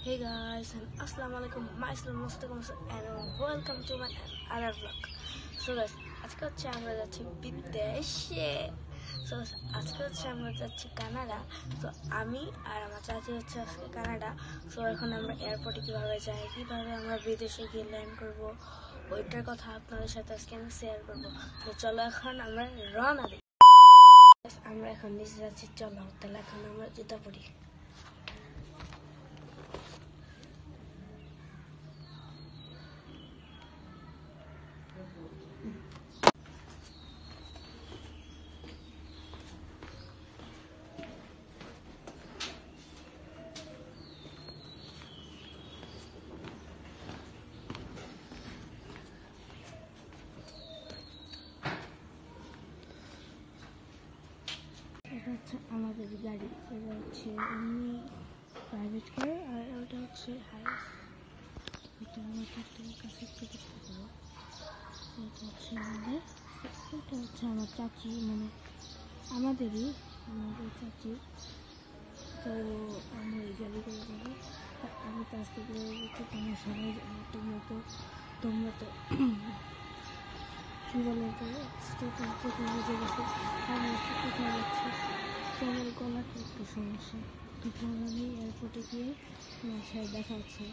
Hey guys, and Assalamualaikum. Myself Mustaqim and welcome to my other vlog. So guys, আজকে হচ্ছে আমরা যাচ্ছি বিদেশে। So আজকে হচ্ছে আমরা যাচ্ছি কানাডা। তো আমি আর আমার চাচি হচ্ছে আজকে কানাডা। So এখন আমরা এয়ারপোর্টে কিভাবে যাই, কিভাবে আমরা বিদেশে গিয়ে ল্যান্ড করবো, ওইটার কথা আপনাদের সাথে আজকে আমি শেয়ার করবো। তো চলো এখন আমরা রওনা দিই। আমরা এখন নিচে যাচ্ছি, চলো তাহলে এখন আমরা জুতা পরি। এটা হচ্ছে আমাদের গাড়ি, এটা হচ্ছে এমনি প্রাইভেট কার, আর ওটা হচ্ছে হাইস। এটা আমাদের কাছে একটু দেখতে পাবো। এটা হচ্ছে আমাদের, এটা হচ্ছে আমার চাচি, মানে আমাদের চাচি। তো আমরা এই গাড়ি করে যাবো। আমি তো আজকে বলছি তোমরা সবাই জানো, তোমরা তো কী বলে, তো স্টেটাস দেখে বুঝে গেছে আমি আজকে কোথায় যাচ্ছি। তো আমার গলাটা একটু সমস্যা, তো আমি এয়ারপোর্টে গিয়ে তোমার সাথে দেখা হচ্ছে।